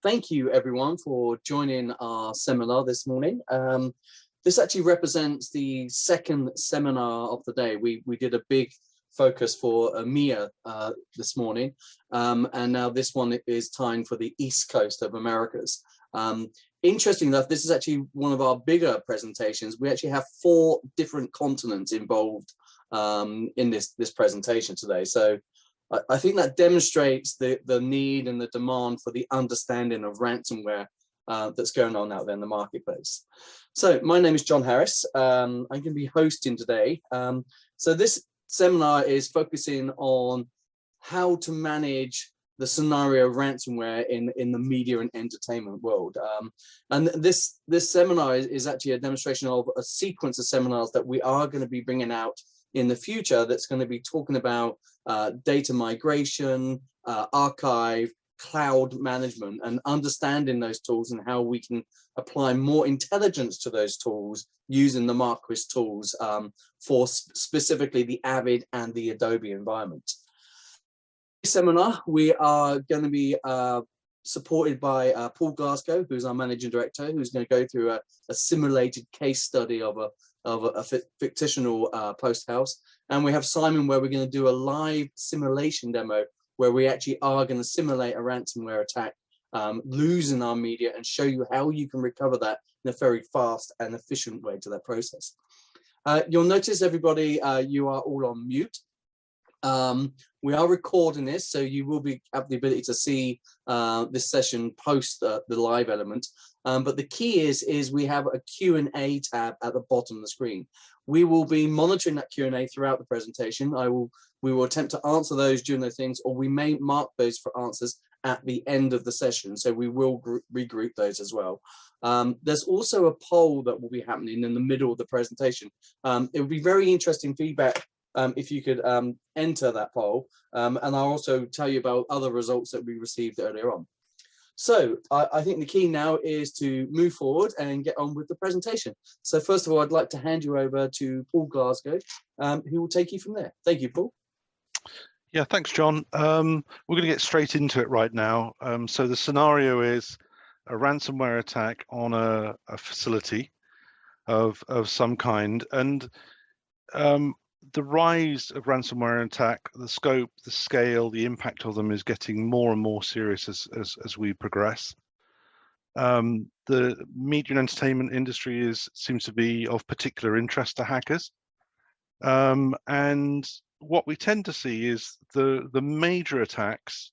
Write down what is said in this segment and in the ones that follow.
thank you everyone for joining our seminar this morning. This actually represents the second seminar of the day. We did a big focus for EMEA this morning, and now this one is timed for the East Coast of Americas. Interesting enough, this is actually one of our bigger presentations. We actually have 4 different continents involved in this presentation today. So I think that demonstrates the need and the demand for the understanding of ransomware that's going on out there in the marketplace. So my name is John Harris. I'm going to be hosting today. So this seminar is focusing on how to manage the scenario of ransomware in the media and entertainment world. And this seminar is actually a demonstration of a sequence of seminars that we are going to be bringing out in the future that's going to be talking about data migration, archive, cloud management, and understanding those tools and how we can apply more intelligence to those tools using the Marquis tools for specifically the Avid and the Adobe environment. This seminar, we are going to be supported by Paul Glasgow, who's our managing director, who's going to go through a simulated case study of a fictional post house. And we have Simon, where we're going to do a live simulation demo where we actually are going to simulate a ransomware attack, losing our media, and show you how you can recover that in a very fast and efficient way to that process. You'll notice, everybody, you are all on mute. We are recording this, so you will have the ability to see this session post the live element. But the key is we have a Q&A tab at the bottom of the screen. We will be monitoring that Q&A throughout the presentation. We will attempt to answer those during those things, or we may mark those for answers at the end of the session. So we will regroup those as well. There's also a poll that will be happening in the middle of the presentation. It would be very interesting feedback if you could enter that poll, and I'll also tell you about other results that we received earlier on. So I think the key now is to move forward and get on with the presentation. So first of all, I'd like to hand you over to Paul Glasgow, who will take you from there. Thank you, Paul. Yeah, thanks, John. We're going to get straight into it right now. So the scenario is a ransomware attack on a facility of some kind, and the rise of ransomware attack, the scope, the scale, the impact of them is getting more and more serious as we progress. The media and entertainment industry seems to be of particular interest to hackers. And what we tend to see is the major attacks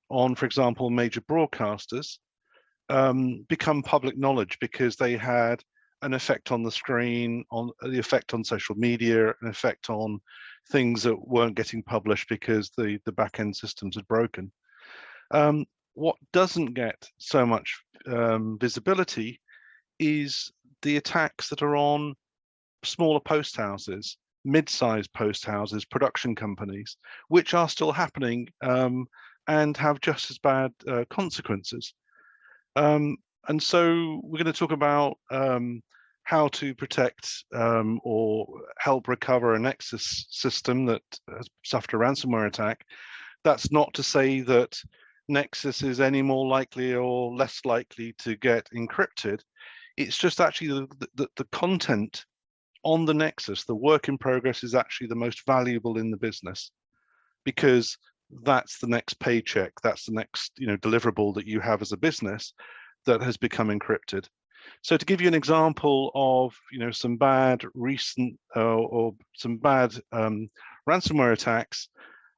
on, for example, major broadcasters become public knowledge because they had an effect on the screen, on the effect on social media, an effect on things that weren't getting published because the back-end systems had broken. What doesn't get so much visibility is the attacks that are on smaller post houses, mid-sized post houses, production companies, which are still happening and have just as bad consequences. And so we're going to talk about how to protect or help recover a Nexus system that has suffered a ransomware attack. That's not to say that Nexus is any more likely or less likely to get encrypted. It's just actually the content on the Nexus, the work in progress, is actually the most valuable in the business, because that's the next paycheck, that's the next deliverable that you have as a business that has become encrypted. So to give you an example of some bad recent or some bad ransomware attacks,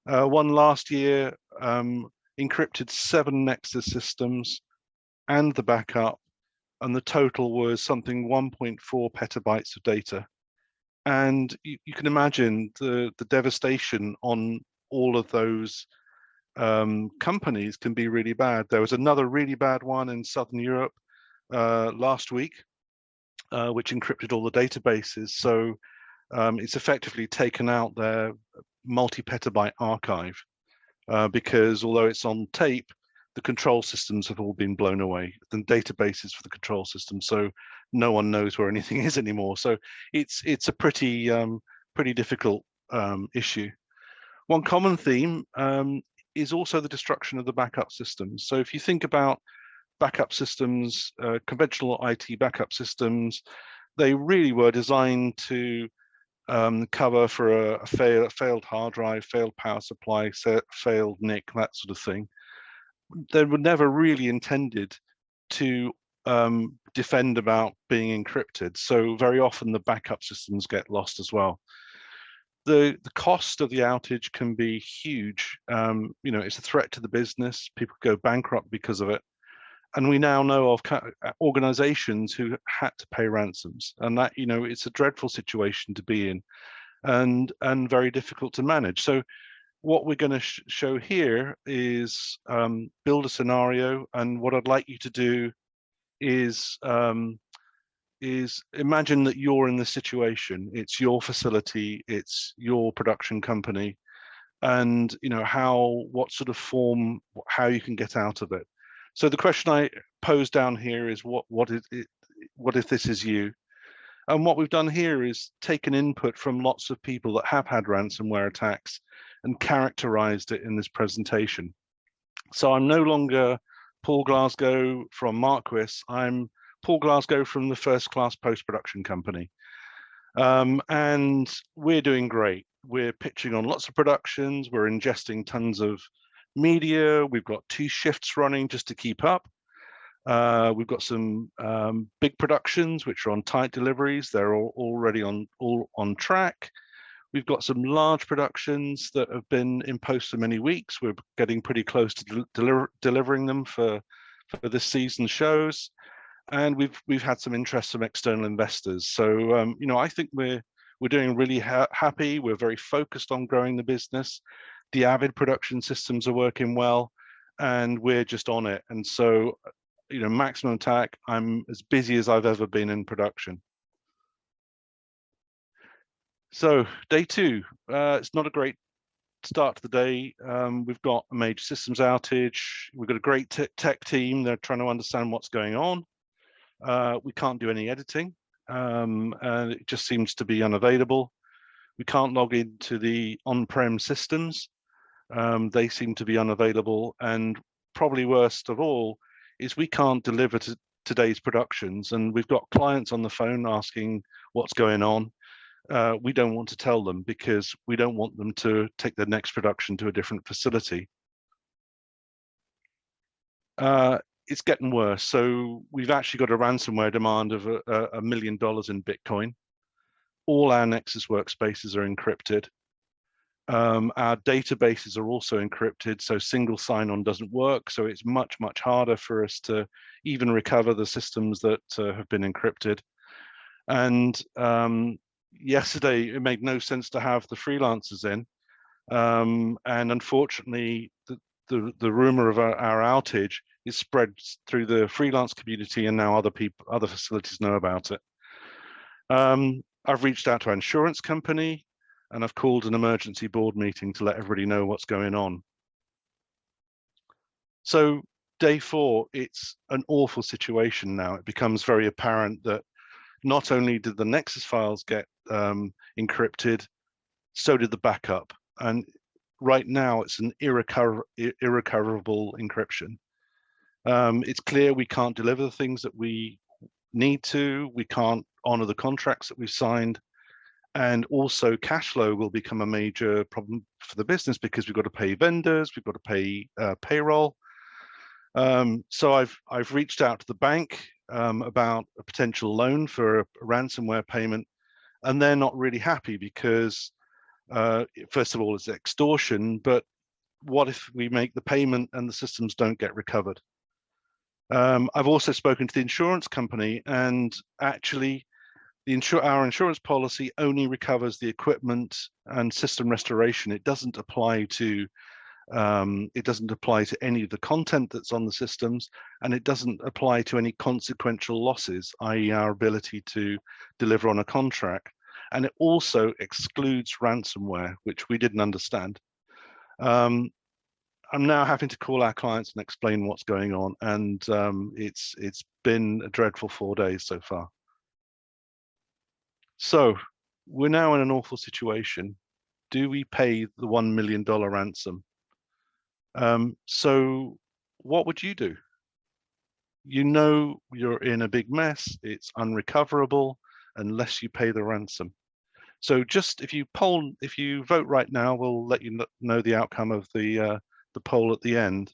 one last year encrypted 7 Nexus systems and the backup, and the total was something 1.4 petabytes of data. And you can imagine the devastation on all of those companies can be really bad. There was another really bad one in Southern Europe last week, which encrypted all the databases. So it's effectively taken out their multi-petabyte archive because although it's on tape, the control systems have all been blown away, the databases for the control system. So no one knows where anything is anymore. So it's a pretty difficult issue. One common theme is also the destruction of the backup systems. So if you think about backup systems, conventional IT backup systems, they really were designed to cover for a failed hard drive, failed power supply, failed NIC, that sort of thing. They were never really intended to defend about being encrypted. So very often the backup systems get lost as well. The cost of the outage can be huge. It's a threat to the business. People go bankrupt because of it. And we now know of organizations who had to pay ransoms, and that, it's a dreadful situation to be in, and very difficult to manage. So what we're going to show here is build a scenario, and what I'd like you to do is imagine that you're in this situation. It's your facility, it's your production company, and what sort of form, how you can get out of it. So the question I pose down here is what if this is you? And what we've done here is taken input from lots of people that have had ransomware attacks and characterized it in this presentation. So I'm no longer Paul Glasgow from Marquis. I'm Paul Glasgow from the First Class Post-Production Company. And we're doing great. We're pitching on lots of productions. We're ingesting tons of media. We've got 2 shifts running just to keep up. We've got some big productions which are on tight deliveries. They're already all on track. We've got some large productions that have been in post for many weeks. We're getting pretty close to delivering them for this season's shows. And we've had some interest from external investors. So I think we're doing really happy. We're very focused on growing the business. The Avid production systems are working well, and we're just on it. And so, maximum attack, I'm as busy as I've ever been in production. So day 2, it's not a great start to the day. We've got a major systems outage. We've got a great tech team. They're trying to understand what's going on. We can't do any editing, and it just seems to be unavailable. We can't log into the on-prem systems. They seem to be unavailable, and probably worst of all is we can't deliver to today's productions, and we've got clients on the phone asking what's going on. We don't want to tell them because we don't want them to take the next production to a different facility. It's getting worse. So we've actually got a ransomware demand of $1 million in Bitcoin. All our Nexus workspaces are encrypted. Our databases are also encrypted, so single sign-on doesn't work. So it's much, much harder for us to even recover the systems that have been encrypted. And yesterday, it made no sense to have the freelancers in. And unfortunately, the rumor of our outage is spread through the freelance community, and now other facilities know about it. I've reached out to our insurance company, and I've called an emergency board meeting to let everybody know what's going on. So day 4, it's an awful situation now. It becomes very apparent that not only did the Nexus files get encrypted, so did the backup. And right now it's an irrecoverable encryption. It's clear we can't deliver the things that we need to. We can't honor the contracts that we've signed. And also cash flow will become a major problem for the business because we've got to pay vendors, we've got to pay payroll. So I've reached out to the bank about a potential loan for a ransomware payment, and they're not really happy because first of all, it's extortion, but what if we make the payment and the systems don't get recovered? I've also spoken to the insurance company, and actually our insurance policy only recovers the equipment and system restoration. It doesn't apply to any of the content that's on the systems, and it doesn't apply to any consequential losses, i.e. our ability to deliver on a contract. And it also excludes ransomware, which we didn't understand. I'm now having to call our clients and explain what's going on, and it's been a dreadful 4 days so far. So we're now in an awful situation. Do we pay the $1 million ransom? So what would you do? you know you're in a big mess. It's unrecoverable unless you pay the ransom. So just if you vote right now, we'll let you know the outcome of the poll at the end.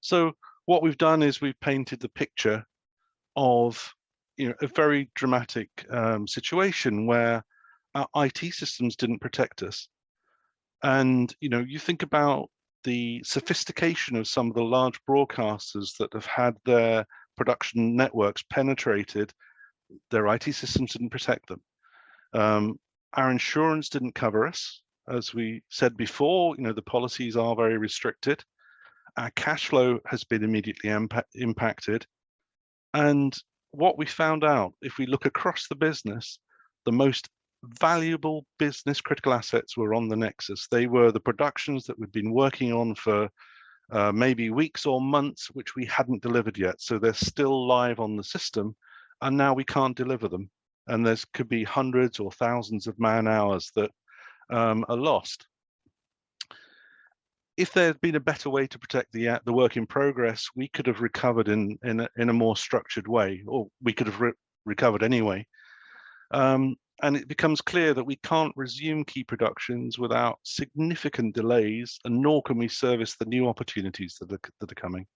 So what we've done is we've painted the picture of a very dramatic situation where our IT systems didn't protect us. And you think about the sophistication of some of the large broadcasters that have had their production networks penetrated. Their IT systems didn't protect them. Our insurance didn't cover us. As we said before, the policies are very restricted. Our cash flow has been immediately impacted. And what we found out, if we look across the business, the most valuable business critical assets were on the Nexus. They were the productions that we'd been working on for maybe weeks or months, which we hadn't delivered yet. So they're still live on the system, and now we can't deliver them. And there could be hundreds or thousands of man hours that are lost. If there had been a better way to protect the work in progress, we could have recovered in a more structured way, or we could have recovered anyway. And it becomes clear that we can't resume key productions without significant delays, and nor can we service the new opportunities that are coming.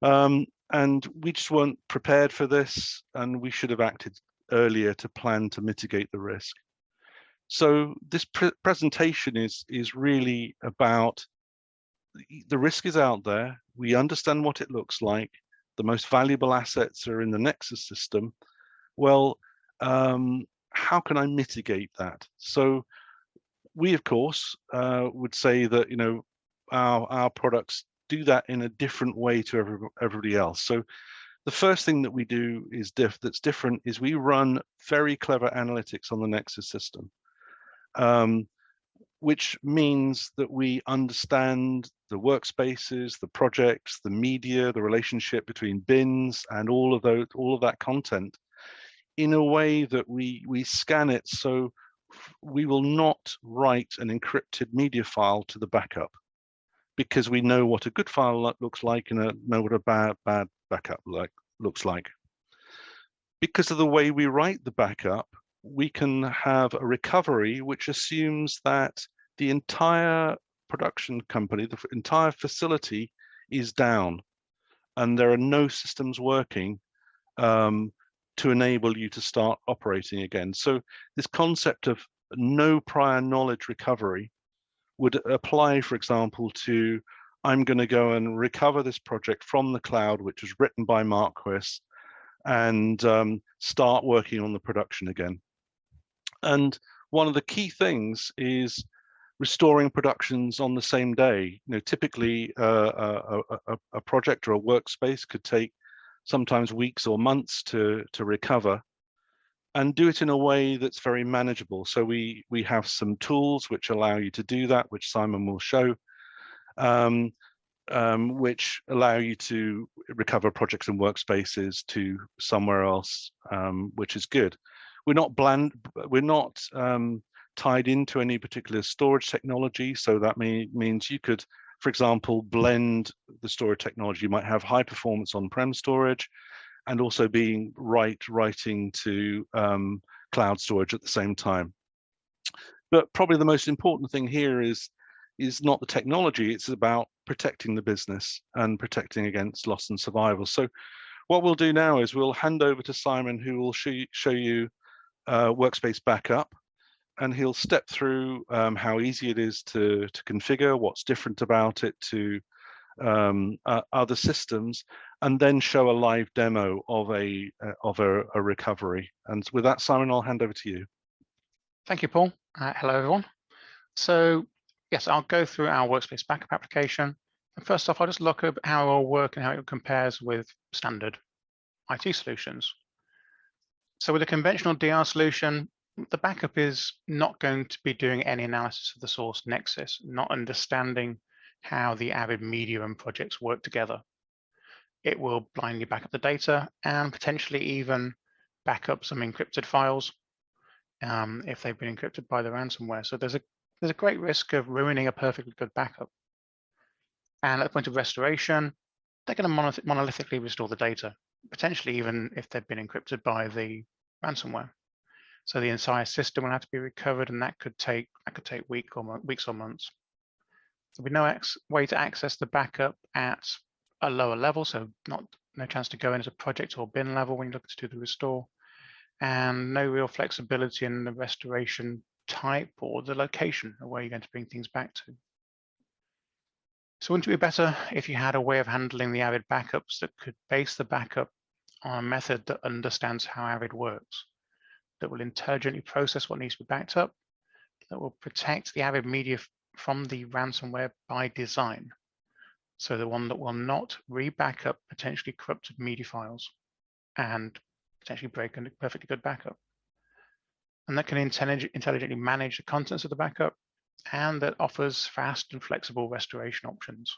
And we just weren't prepared for this, and we should have acted earlier to plan to mitigate the risk. So this presentation is really about the risk is out there. We understand what it looks like. The most valuable assets are in the Nexus system. Well, how can I mitigate that? So we, of course, would say that our products do that in a different way to everybody else. So the first thing that we do is that's different is we run very clever analytics on the Nexus system, which means that we understand the workspaces, the projects, the media, the relationship between bins, and all of that content in a way that we scan it, so we will not write an encrypted media file to the backup, because we know what a good file looks like and know what a bad backup looks like. Because of the way we write the backup, we can have a recovery which assumes that the entire production company, the entire facility is down, and there are no systems working to enable you to start operating again. So this concept of no prior knowledge recovery would apply, for example, to I'm going to go and recover this project from the cloud, which was written by Marquis, and start working on the production again. And one of the key things is restoring productions on the same day. Typically a project or a workspace could take sometimes weeks or months to recover, and do it in a way that's very manageable. So we have some tools which allow you to do that, which Simon will show, which allow you to recover projects and workspaces to somewhere else, which is good. We're not tied into any particular storage technology. So that means you could, for example, blend the storage technology. You might have high performance on-prem storage and also being writing to cloud storage at the same time. But probably the most important thing here is not the technology, it's about protecting the business and protecting against loss and survival. So what we'll do now is we'll hand over to Simon, who will show you workspace backup, and he'll step through how easy it is to configure, what's different about it to other systems, and then show a live demo of a recovery. And with that, Simon, I'll hand over to you. Thank you, Paul. Hello, everyone. So yes, I'll go through our workspace backup application. And first off, I'll just look at how it will work and how it compares with standard IT solutions. So with a conventional DR solution, the backup is not going to be doing any analysis of the source Nexus, not understanding how the Avid media and projects work together. It will blindly back up the data and potentially even back up some encrypted files if they've been encrypted by the ransomware. So there's a great risk of ruining a perfectly good backup. And at the point of restoration, they're going to monolithically restore the data, potentially even if they've been encrypted by the ransomware. So the entire system will have to be recovered, and that could take weeks or months. There'll be no way to access the backup at a lower level, so no chance to go in as a project or bin level when you look to do the restore, and no real flexibility in the restoration type or the location of where you're going to bring things back to. So wouldn't it be better if you had a way of handling the Avid backups that could base the backup on a method that understands how Avid works, that will intelligently process what needs to be backed up, that will protect the Avid media from the ransomware by design. So the one that will not re-back up potentially corrupted media files and potentially break a perfectly good backup. And that can intelligently manage the contents of the backup, and that offers fast and flexible restoration options.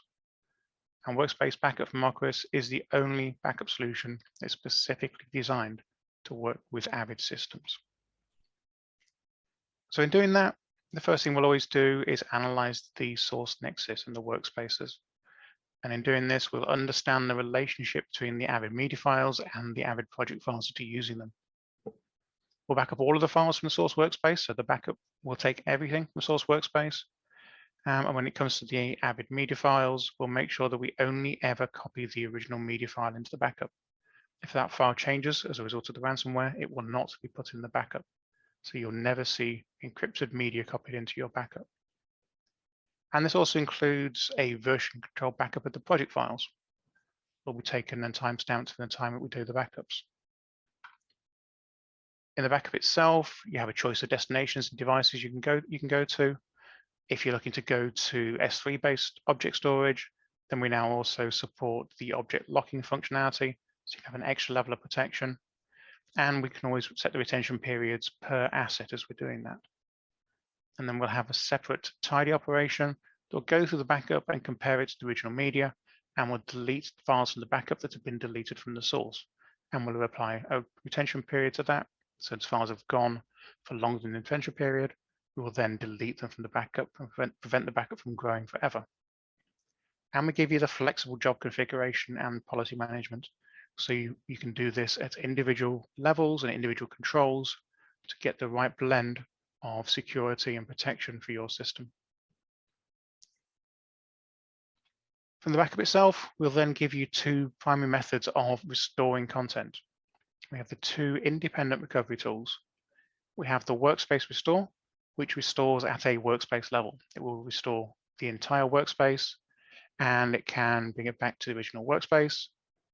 And Workspace Backup from Marquis is the only backup solution that's specifically designed to work with Avid systems. So in doing that, the first thing we'll always do is analyze the source nexus and the workspaces. And in doing this, we'll understand the relationship between the Avid media files and the Avid project files that are using them. We'll back up all of the files from the source workspace, so the backup will take everything from the source workspace. And when it comes to the Avid media files, we'll make sure that we only ever copy the original media file into the backup. If that file changes as a result of the ransomware, it will not be put in the backup. So you'll never see encrypted media copied into your backup. And this also includes a version control backup of the project files. Will be taken and timestamped for the time that we do the backups. In the backup itself, you have a choice of destinations and devices you can go to. If you're looking to go to S3-based object storage, then we now also support the object locking functionality, so you have an extra level of protection. And we can always set the retention periods per asset as we're doing that. And then we'll have a separate tidy operation that will go through the backup and compare it to the original media, and we'll delete files from the backup that have been deleted from the source. And we'll apply a retention period to that. So as files have gone for longer than the retention period, we will then delete them from the backup and prevent the backup from growing forever. And we give you the flexible job configuration and policy management. So you can do this at individual levels and individual controls to get the right blend of security and protection for your system. From the backup itself, we'll then give you two primary methods of restoring content. We have the two independent recovery tools. We have the Workspace Restore, which restores at a workspace level. It will restore the entire workspace, and it can bring it back to the original workspace,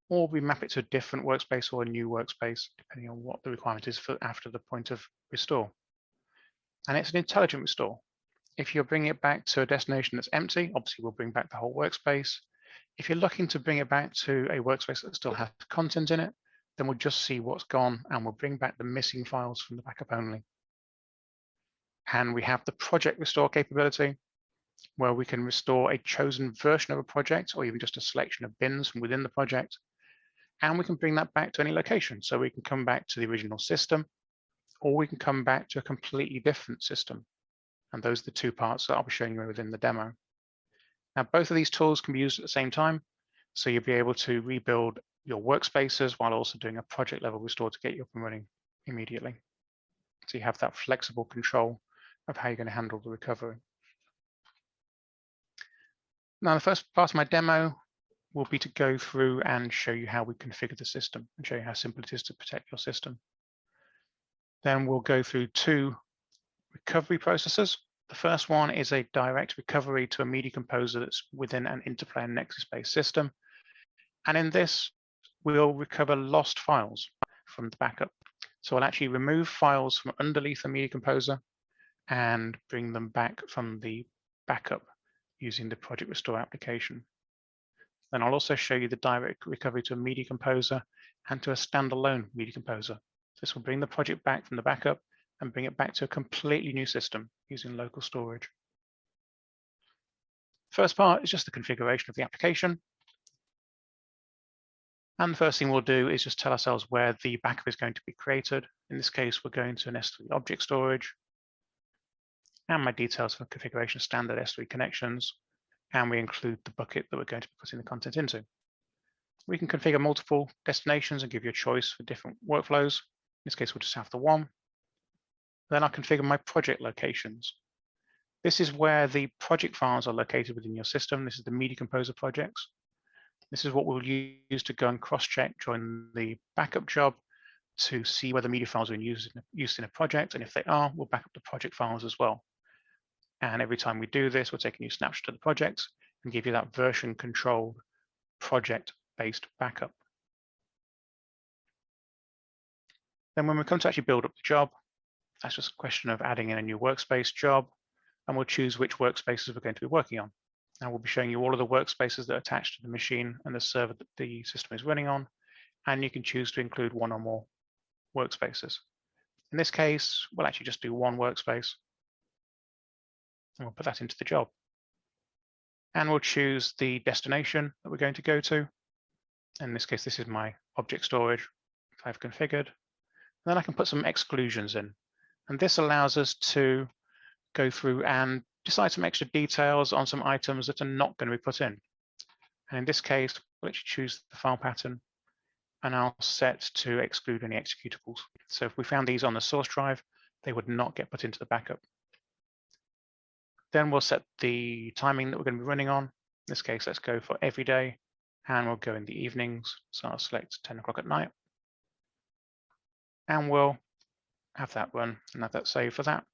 or we map it to a different workspace or a new workspace, depending on what the requirement is for after the point of restore. And it's an intelligent restore. If you're bringing it back to a destination that's empty, obviously we'll bring back the whole workspace. If you're looking to bring it back to a workspace that still has content in it, then we'll just see what's gone and we'll bring back the missing files from the backup only. And we have the project restore capability, where we can restore a chosen version of a project or even just a selection of bins from within the project. And we can bring that back to any location. So we can come back to the original system, or we can come back to a completely different system. And those are the two parts that I'll be showing you within the demo. Now, both of these tools can be used at the same time. So you'll be able to rebuild your workspaces while also doing a project level restore to get you up and running immediately. So you have that flexible control of how you're going to handle the recovery. Now, the first part of my demo will be to go through and show you how we configure the system and show you how simple it is to protect your system. Then we'll go through two recovery processes. The first one is a direct recovery to a media composer that's within an interplay and Nexus-based system. And in this, we'll recover lost files from the backup. So we'll actually remove files from underneath the media composer and bring them back from the backup using the Project Restore application. Then I'll also show you the direct recovery to a media composer and to a standalone media composer. This will bring the project back from the backup and bring it back to a completely new system using local storage. First part is just the configuration of the application. And the first thing we'll do is just tell ourselves where the backup is going to be created. In this case, we're going to an S3 object storage. And my details for configuration standard S3 connections. And we include the bucket that we're going to be putting the content into. We can configure multiple destinations and give you a choice for different workflows. In this case, we'll just have the one. Then I'll configure my project locations. This is where the project files are located within your system. This is the Media Composer projects. This is what we'll use to go and cross-check during the backup job to see whether media files are used in a project. And if they are, we'll back up the project files as well. And every time we do this, we'll take a new snapshot of the projects and give you that version controlled project-based backup. Then when we come to actually build up the job, that's just a question of adding in a new workspace job, and we'll choose which workspaces we're going to be working on. And we'll be showing you all of the workspaces that are attached to the machine and the server that the system is running on, and you can choose to include one or more workspaces. In this case, we'll actually just do one workspace, and we'll put that into the job. And we'll choose the destination that we're going to go to. In this case, this is my object storage I've configured. And then I can put some exclusions in. And this allows us to go through and decide some extra details on some items that are not going to be put in. And in this case, we'll actually choose the file pattern, and I'll set to exclude any executables. So if we found these on the source drive, they would not get put into the backup. Then we'll set the timing that we're going to be running on. In this case, let's go for every day, and we'll go in the evenings. So I'll select 10 o'clock at night, and we'll have that run and have that saved for that.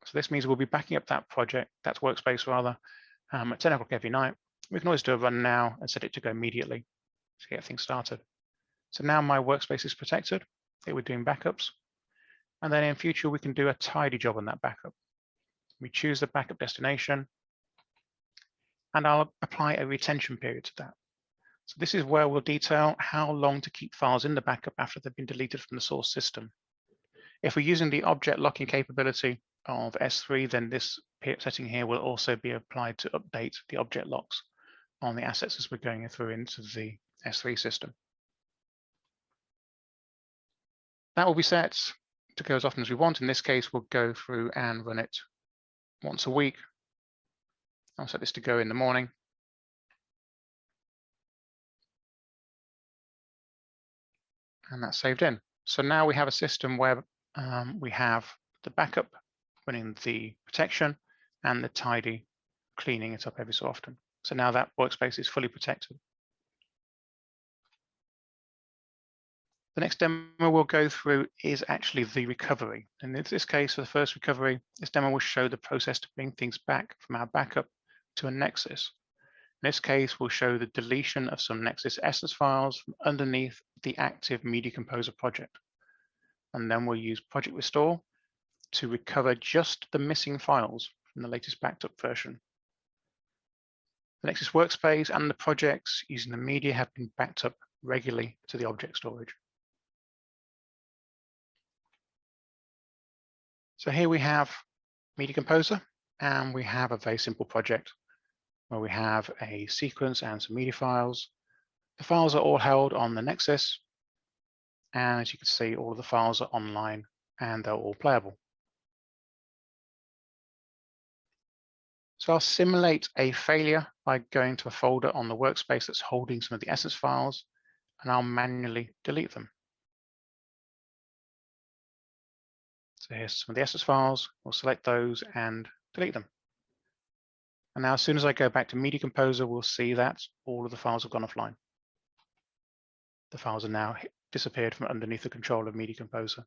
So this means we'll be backing up that project, that workspace rather, at 10 o'clock every night. We can always do a run now and set it to go immediately to get things started. So now my workspace is protected. We're doing backups. And then in future, we can do a tidy job on that backup. We choose the backup destination, and I'll apply a retention period to that. So this is where we'll detail how long to keep files in the backup after they've been deleted from the source system. If we're using the object locking capability of S3, then this setting here will also be applied to update the object locks on the assets as we're going through into the S3 system. That will be set to go as often as we want. In this case, we'll go through and run it once a week. I'll set this to go in the morning. And that's saved in. So now we have a system where we have the backup running the protection and the tidy cleaning it up every so often. So now that workspace is fully protected. The next demo we'll go through is actually the recovery. And in this case, for the first recovery, this demo will show the process to bring things back from our backup to a Nexus. In this case, we'll show the deletion of some Nexus essence files from underneath the active Media Composer project. And then we'll use Project Restore to recover just the missing files from the latest backed up version. The Nexus workspace and the projects using the media have been backed up regularly to the object storage. So here we have Media Composer, and we have a very simple project where we have a sequence and some media files. The files are all held on the Nexus, and as you can see, all of the files are online and they're all playable. So I'll simulate a failure by going to a folder on the workspace that's holding some of the essence files, and I'll manually delete them. So here's some of the essence files. We'll select those and delete them. And now as soon as I go back to Media Composer, we'll see that all of the files have gone offline. The files are now disappeared from underneath the control of Media Composer.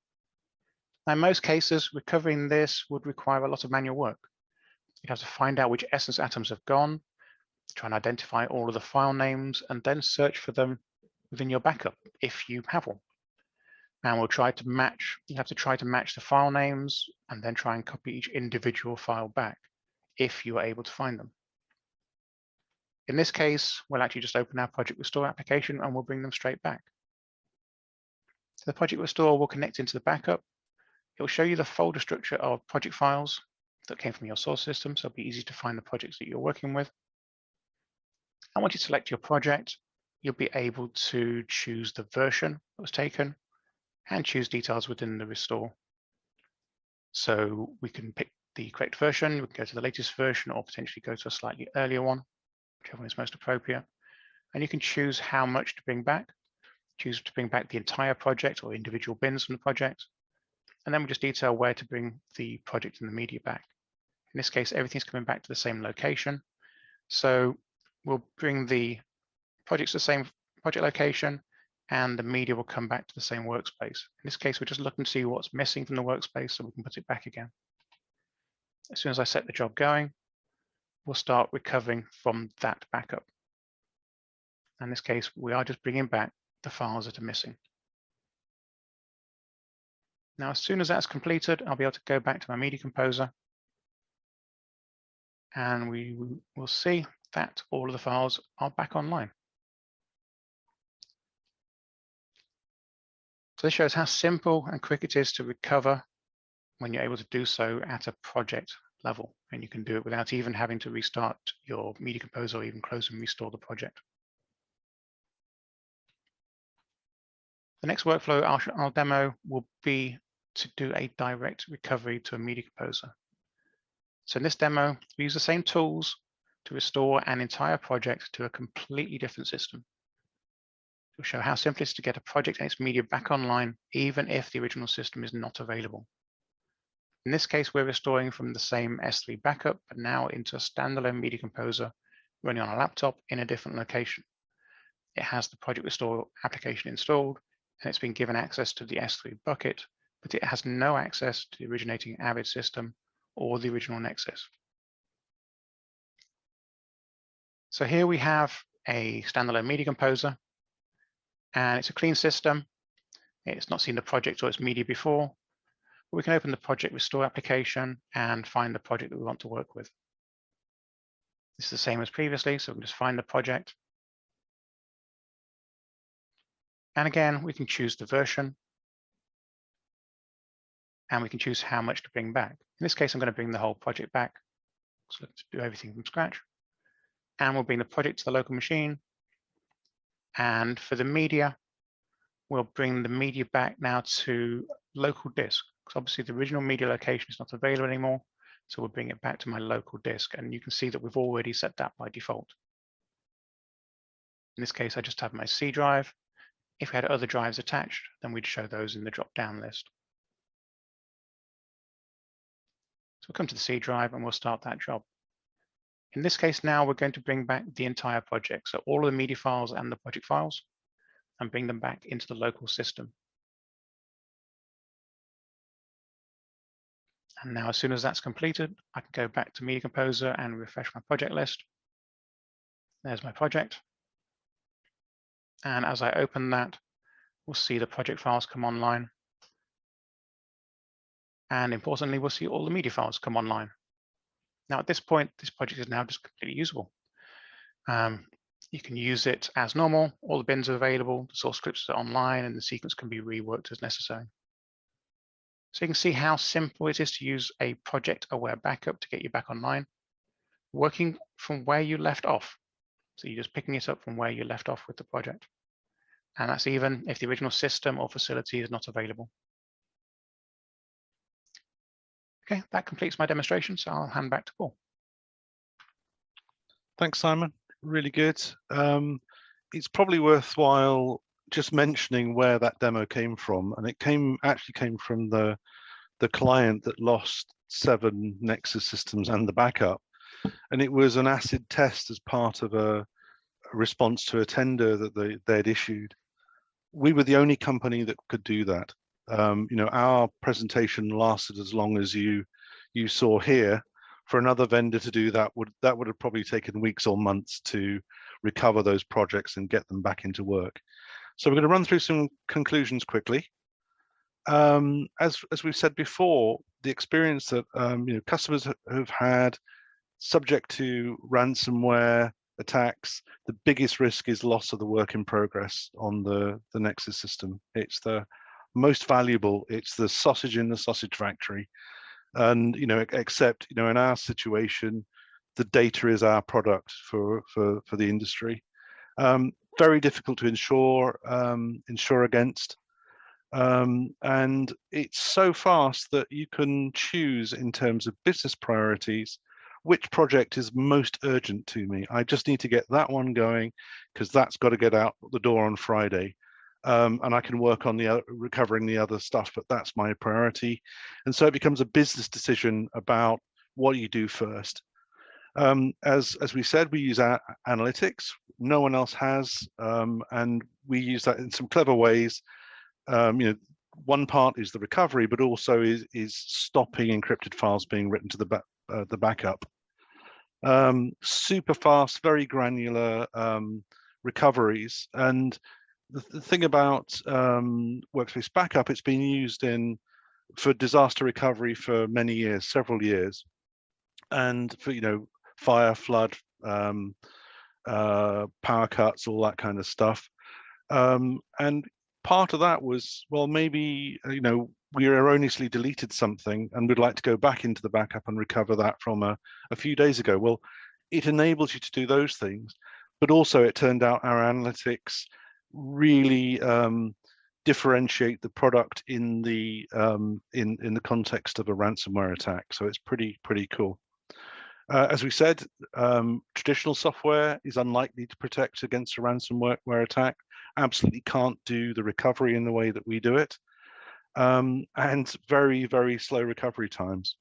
Now, in most cases, recovering this would require a lot of manual work. You'd have to find out which essence atoms have gone, try and identify all of the file names, and then search for them within your backup if you have one. And we'll try to match, you have to try to match the file names and then try and copy each individual file back if you are able to find them. In this case, we'll actually just open our Project Restore application and we'll bring them straight back. So the Project Restore will connect into the backup. It will show you the folder structure of project files that came from your source system, so it'll be easy to find the projects that you're working with. And once you select your project, you'll be able to choose the version that was taken and choose details within the restore. So we can pick the correct version, we can go to the latest version or potentially go to a slightly earlier one, whichever one is most appropriate. and you can choose how much to bring back. Choose to bring back the entire project or individual bins from the project. And then we just detail where to bring the project and the media back. In this case, everything's coming back to the same location. So we'll bring the projects to the same project location, and the media will come back to the same workspace. In this case, we're just looking to see what's missing from the workspace so we can put it back again. As soon as I set the job going, we'll start recovering from that backup. In this case, we are just bringing back the files that are missing. Now, as soon as that's completed, I'll be able to go back to my Media Composer, and we will see that all of the files are back online. So this shows how simple and quick it is to recover when you're able to do so at a project level, and you can do it without even having to restart your Media Composer or even close and restore the project. The next workflow I'll demo will be to do a direct recovery to a Media Composer. So in this demo, we use the same tools to restore an entire project to a completely different system. It'll show how simple it is to get a project and its media back online, even if the original system is not available. In this case, we're restoring from the same S3 backup, but now into a standalone Media Composer running on a laptop in a different location. It has the Project Restore application installed, and it's been given access to the S3 bucket, but it has no access to the originating Avid system or the original Nexus. So here we have a standalone Media Composer, and it's a clean system. It's not seen the project or its media before. But we can open the Project Restore application and find the project that we want to work with. This is the same as previously, so we can just find the project. And again, we can choose the version, and we can choose how much to bring back. In this case, I'm going to bring the whole project back. So let's do everything from scratch. And we'll bring the project to the local machine. And for the media, we'll bring the media back now to local disk. Because obviously the original media location is not available anymore. So we'll bring it back to my local disk. And you can see that we've already set that by default. In this case, I just have my C drive. If we had other drives attached, then we'd show those in the drop-down list. So we'll come to the C drive and we'll start that job. In this case now, we're going to bring back the entire project. So all of the media files and the project files, and bring them back into the local system. And now as soon as that's completed, I can go back to Media Composer and refresh my project list. There's my project. And as I open that, we'll see the project files come online. And importantly, we'll see all the media files come online. Now at this point, this project is now just completely usable. You can use it as normal. All the bins are available, the source scripts are online, and the sequence can be reworked as necessary. So you can see how simple it is to use a project-aware backup to get you back online, working from where you left off. So you're just picking it up from where you left off with the project. And that's even if the original system or facility is not available. Okay, that completes my demonstration, so I'll hand back to Paul. Thanks, Simon. Really good. It's probably worthwhile just mentioning where that demo came from, and it actually came from the client that lost 7 Nexus systems and the backup, and it was an acid test as part of a response to a tender that they'd issued. We were the only company that could do that. Our presentation lasted as long as you saw here. For another vendor to do that would have probably taken weeks or months to recover those projects and get them back into work. So we're going to run through some conclusions quickly. As we've said before, the experience that customers have had subject to ransomware attacks, the biggest risk is loss of the work in progress on the Nexus system. It's the most valuable. It's the sausage in the sausage factory. And except in our situation, the data is our product for the industry. Very difficult to insure against, and it's so fast that you can choose in terms of business priorities which project is most urgent to me. I just need to get that one going because that's got to get out the door on Friday. And I can work on the recovering the other stuff, but that's my priority. And so it becomes a business decision about what you do first. As we said, we use our analytics. No one else has, and we use that in some clever ways. One part is the recovery, but also is stopping encrypted files being written to the backup. Super fast, very granular recoveries. And the thing about Workspace Backup, it's been used for disaster recovery for many years, several years, and for fire, flood, power cuts, all that kind of stuff. And part of that was, well, maybe we erroneously deleted something and we'd like to go back into the backup and recover that from a few days ago. Well, it enables you to do those things, but also it turned out our analytics really differentiate the product in the context of a ransomware attack. So it's pretty cool. As we said, traditional software is unlikely to protect against a ransomware attack. Absolutely can't do the recovery in the way that we do it, and very, very slow recovery times.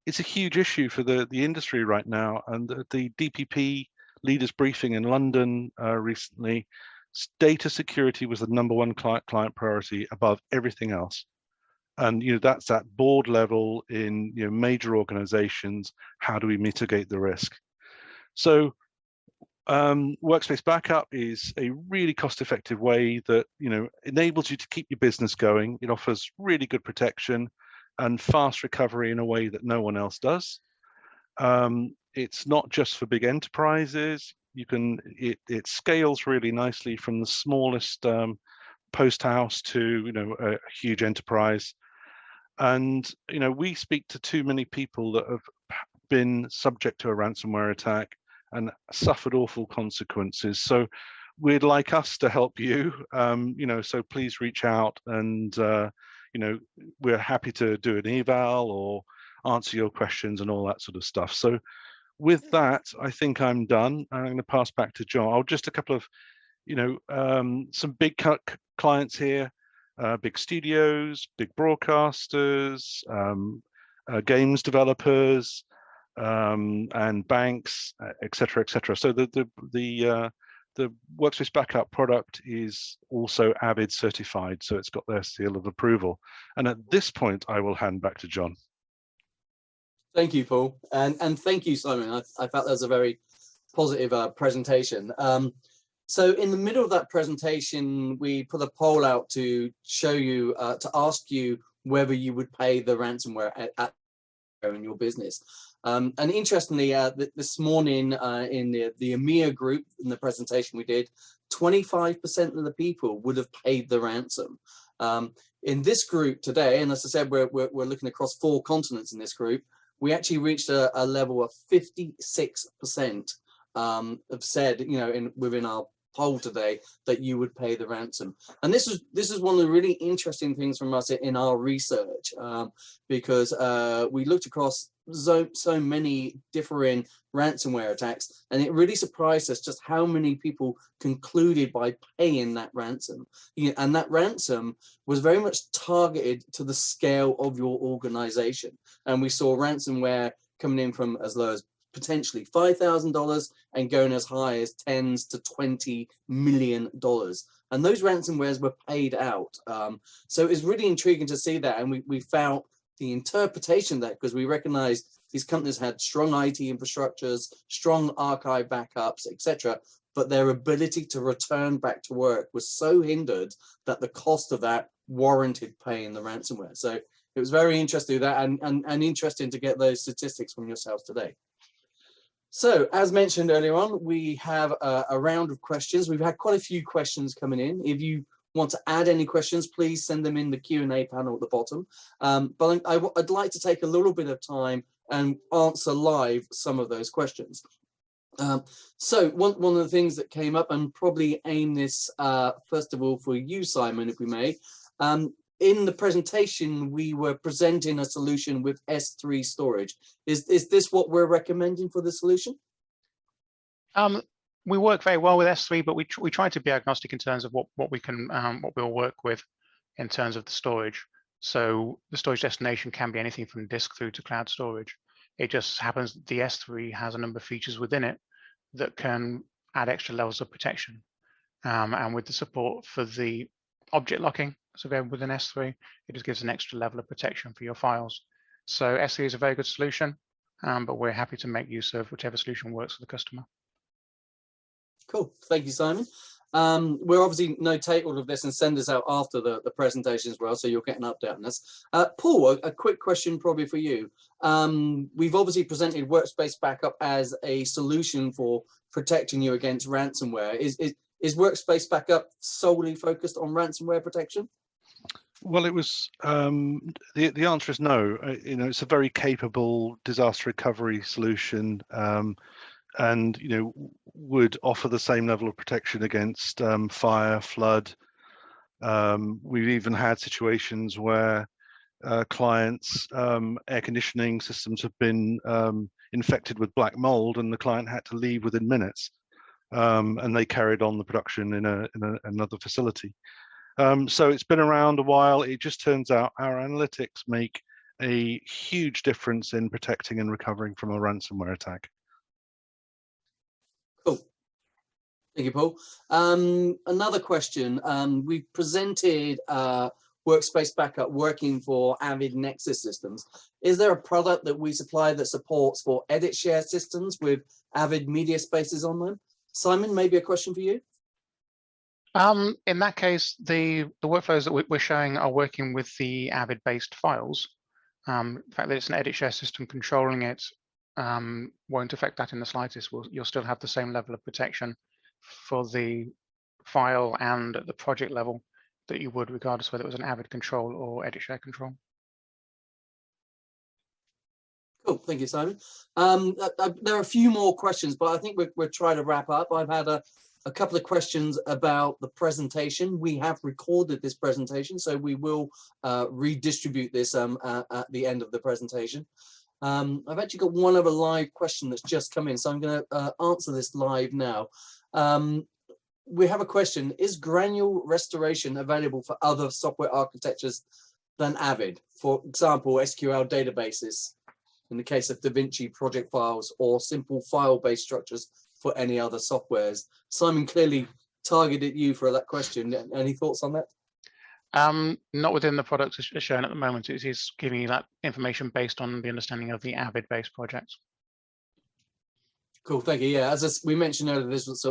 It's a huge issue for the industry right now, and the DPP leaders briefing in London recently, data security was the #1 client priority above everything else. And that's at board level in major organizations. How do we mitigate the risk? So Workspace Backup is a really cost-effective way that enables you to keep your business going. It offers really good protection and fast recovery in a way that no one else does. It's not just for big enterprises. It scales really nicely from the smallest post house to a huge enterprise. And we speak to too many people that have been subject to a ransomware attack and suffered awful consequences. So we'd like us to help you, so please reach out, and we're happy to do an eval or answer your questions and all that sort of stuff. So with that, I think I'm done. I'm going to pass back to John. Just a couple of some big clients here. Big studios, big broadcasters, games developers, and banks, etc., etc. So the Workspace Backup product is also Avid certified, so it's got their seal of approval. And at this point, I will hand back to John. Thank you, Paul, and thank you, Simon. I felt that was a very positive presentation. So in the middle of that presentation, we put a poll out to show you, to ask you whether you would pay the ransomware at in your business. And interestingly, this morning in the EMEA group, in the presentation we did, 25% of the people would have paid the ransom. In this group today, and as I said, we're looking across 4 continents in this group, we actually reached a level of 56% have said, within our poll today, that you would pay the ransom. And this is one of the really interesting things from us in our research, because we looked across so many different ransomware attacks, and it really surprised us just how many people concluded by paying that ransom. And that ransom was very much targeted to the scale of your organization. And we saw ransomware coming in from as low as potentially $5,000 and going as high as $10 to $20 million. And those ransomwares were paid out. So it's really intriguing to see that. And we found the interpretation of that, because we recognized these companies had strong IT infrastructures, strong archive backups, etc. But their ability to return back to work was so hindered that the cost of that warranted paying the ransomware. So it was very interesting to do that, and interesting to get those statistics from yourselves today. So, as mentioned earlier on, we have a round of questions. We've had quite a few questions coming in. If you want to add any questions, please send them in the Q&A panel at the bottom. But I'd like to take a little bit of time and answer live some of those questions. So one of the things that came up, and probably aim this first of all for you, Simon, if we may, in the presentation, we were presenting a solution with S3 storage. Is this what we're recommending for the solution? We work very well with S3, but we try to be agnostic in terms of what we can what we'll work with in terms of the storage. So the storage destination can be anything from disk through to cloud storage. It just happens that the S3 has a number of features within it that can add extra levels of protection. And with the support for the object locking that's available within S3, it just gives an extra level of protection for your files. So S3 is a very good solution, but we're happy to make use of whichever solution works for the customer. Cool, thank you, Simon. We'll obviously notate all of this and send this out after the presentation as well, so you'll get an update on this. Paul, a quick question probably for you. We've obviously presented Workspace Backup as a solution for protecting you against ransomware. Is Workspace Backup solely focused on ransomware protection? Well, it was the answer is no. It's a very capable disaster recovery solution, and would offer the same level of protection against fire, flood. We've even had situations where clients' air conditioning systems have been infected with black mold, and the client had to leave within minutes, and they carried on the production in another facility. So it's been around a while. It just turns out our analytics make a huge difference in protecting and recovering from a ransomware attack. Cool. Thank you, Paul. Another question. We've presented Workspace Backup working for Avid Nexus systems. Is there a product that we supply that supports for edit share systems with Avid media spaces on them? Simon, maybe a question for you. In that case, the workflows that we're showing are working with the Avid-based files. The fact that it's an edit share system controlling it won't affect that in the slightest. You'll still have the same level of protection for the file and at the project level that you would, regardless whether it was an Avid control or edit share control. Cool, thank you, Simon. There are a few more questions, but I think we're trying to wrap up. I've had a couple of questions about the presentation. We have recorded this presentation, so we will redistribute this at the end of the presentation. I've actually got one other live question that's just come in, so I'm going to answer this live now. We have a question: is granular restoration available for other software architectures than Avid? For example, SQL databases, in the case of DaVinci project files, or simple file-based structures for any other softwares? Simon clearly targeted you for that question. Any thoughts on that? Not within the products as shown at the moment. It is giving you that information based on the understanding of the Avid-based projects. Cool, thank you. Yeah, as we mentioned earlier, this was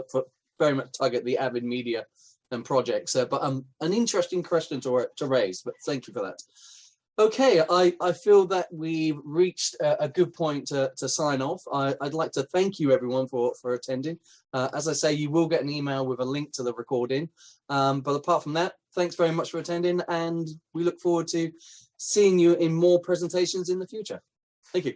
very much target the Avid media and projects, but an interesting question to raise, but thank you for that. Okay, I feel that we've reached a good point to sign off. I'd like to thank you everyone for attending. As I say, you will get an email with a link to the recording. But apart from that, thanks very much for attending, and we look forward to seeing you in more presentations in the future. Thank you.